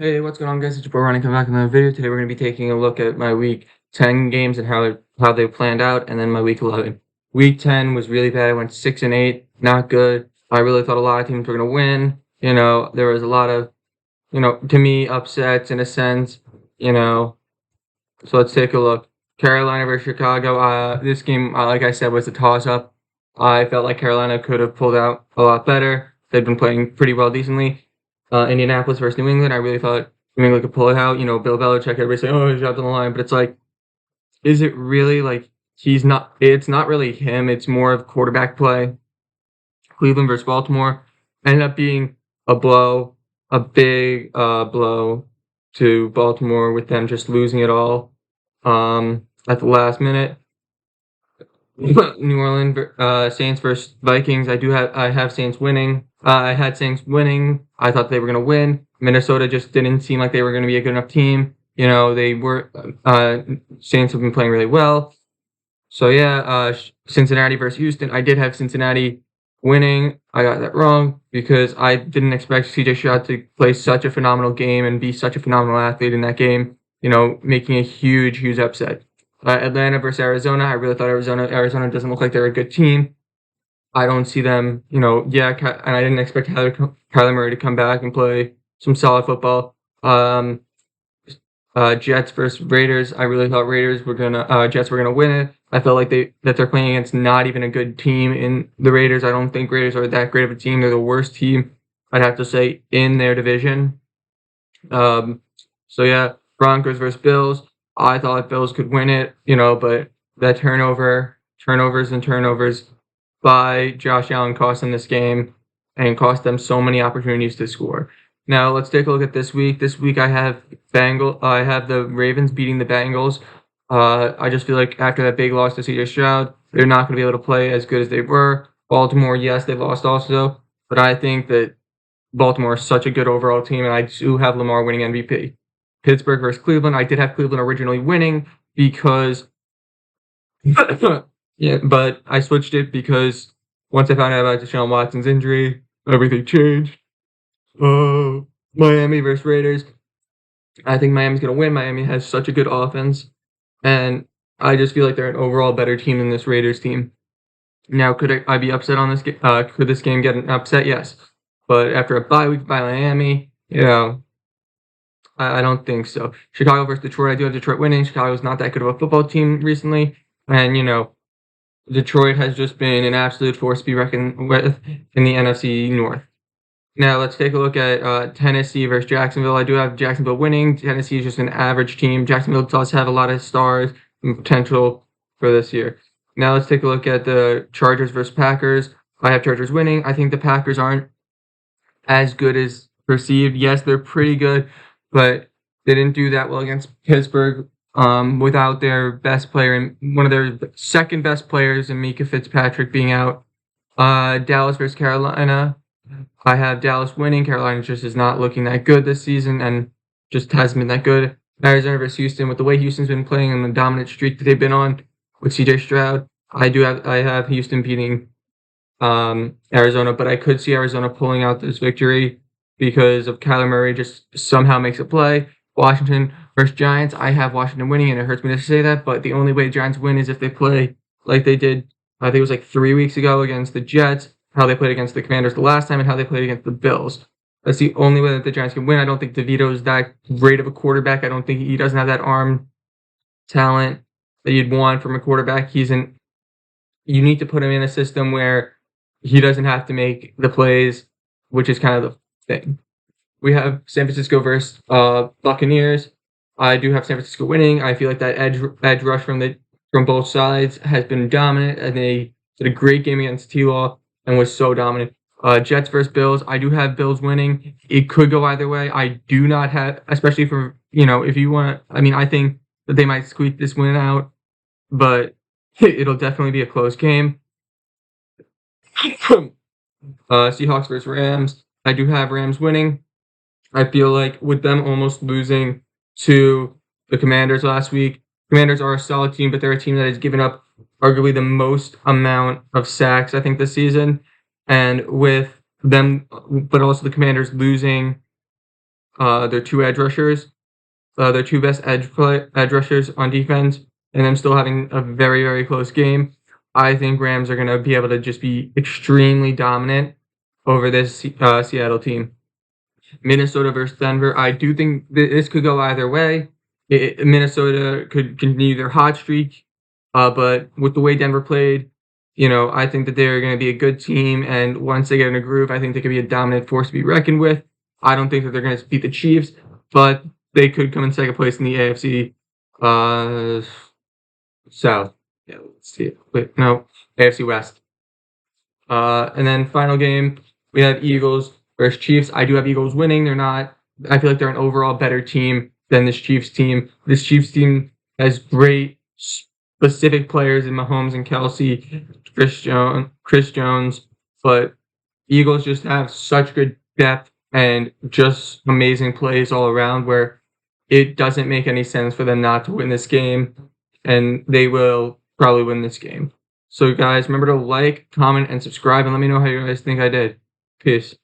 Hey, what's going on, guys? It's your boy Ronnie coming back with another video. Today we're going to be taking a look at my Week 10 games and how they planned out, and then my Week 11. Week 10 was really bad. I went 6-8, not good. I really thought a lot of teams were going to win. There was a lot of, to me, upsets in a sense. You know, so let's take a look. Carolina versus Chicago. This game, like I said, was a toss-up. I felt like Carolina could have pulled out a lot better. They've been playing pretty well decently. Indianapolis versus New England. I really thought New England could pull it out. Bill Belichick, everybody saying, "Oh, he's dropped on the line," but it's like, is it really like he's not? It's not really him. It's more of quarterback play. Cleveland versus Baltimore ended up being a blow, a big blow to Baltimore with them just losing it all at the last minute. New Orleans Saints versus Vikings. I have Saints winning. I had Saints winning. I thought they were going to win. Minnesota just didn't seem like they were going to be a good enough team. They were Saints have been playing really well. So yeah, Cincinnati versus Houston. I did have Cincinnati winning. I got that wrong because I didn't expect CJ Stroud to play such a phenomenal game and be such a phenomenal athlete in that game. Making a huge upset. Atlanta versus Arizona. I really thought Arizona doesn't look like they're a good team. I don't see them, and I didn't expect Kyler Murray to come back and play some solid football. Jets versus Raiders. I really thought Jets were gonna win it. I felt like they're playing against not even a good team in the Raiders. I don't think Raiders are that great of a team. They're the worst team, I'd have to say, in their division. So yeah, Broncos versus Bills. I thought Bills could win it, but that turnovers by Josh Allen cost them this game and cost them so many opportunities to score. Now let's take a look at this week. This week I have the Ravens beating the Bengals. I just feel like after that big loss to CJ Stroud, they're not going to be able to play as good as they were. Baltimore, yes, they lost also, but I think that Baltimore is such a good overall team, and I do have Lamar winning MVP. Pittsburgh versus Cleveland. I did have Cleveland originally winning because, yeah, but I switched it because once I found out about Deshaun Watson's injury, everything changed. Miami versus Raiders. I think Miami's going to win. Miami has such a good offense, and I just feel like they're an overall better team than this Raiders team. Now, could I be upset on this game? Could this game get an upset? Yes. But after a bye week by Miami, I don't think so. Chicago versus Detroit. I do have Detroit winning. Chicago's not that good of a football team recently. And, Detroit has just been an absolute force to be reckoned with in the NFC North. Now, let's take a look at Tennessee versus Jacksonville. I do have Jacksonville winning. Tennessee is just an average team. Jacksonville does have a lot of stars and potential for this year. Now, let's take a look at the Chargers versus Packers. I have Chargers winning. I think the Packers aren't as good as perceived. Yes, they're pretty good, but they didn't do that well against Pittsburgh without their best player and one of their second best players in Mika Fitzpatrick being out. Dallas versus Carolina. I have Dallas winning. Carolina just is not looking that good this season and just hasn't been that good. Arizona versus Houston. With the way Houston's been playing and the dominant streak that they've been on with CJ Stroud, I have Houston beating Arizona, but I could see Arizona pulling out this victory because of Kyler Murray just somehow makes a play. Washington versus Giants. I have Washington winning, and it hurts me to say that, but the only way the Giants win is if they play like they did, I think it was like 3 weeks ago against the Jets, how they played against the Commanders the last time, and how they played against the Bills. That's the only way that the Giants can win. I don't think DeVito is that great of a quarterback. I don't think he doesn't have that arm talent that you'd want from a quarterback. You need to put him in a system where he doesn't have to make the plays, which is kind of the thing. We have San Francisco versus Buccaneers. I do have San Francisco winning. I feel like that edge rush from both sides has been dominant, and they did a great game against T-Law and was so dominant. Jets versus Bills. I do have Bills winning. It could go either way. I do not have, especially for, if you want to, I think that they might squeak this win out, but it'll definitely be a close game. Seahawks versus Rams. I do have Rams winning. I feel like with them almost losing to the Commanders last week, Commanders are a solid team, but they're a team that has given up arguably the most amount of sacks, I think, this season. And with them, but also the Commanders losing their two edge rushers, their two best edge rushers on defense, and them still having a very, very close game. I think Rams are going to be able to just be extremely dominant over this Seattle team. Minnesota versus Denver. I do think this could go either way. Minnesota could continue their hot streak, but with the way Denver played, I think that they're going to be a good team. And once they get in a groove, I think they could be a dominant force to be reckoned with. I don't think that they're going to beat the Chiefs, but they could come in second place in the AFC South. Yeah, let's see. Wait, no, AFC West. And then final game, we have Eagles versus Chiefs. I do have Eagles winning. I feel like they're an overall better team than this Chiefs team. This Chiefs team has great specific players in Mahomes and Kelsey, Chris Jones, but Eagles just have such good depth and just amazing plays all around where it doesn't make any sense for them not to win this game, and they will probably win this game. So guys, remember to like, comment, and subscribe, and let me know how you guys think I did. Peace.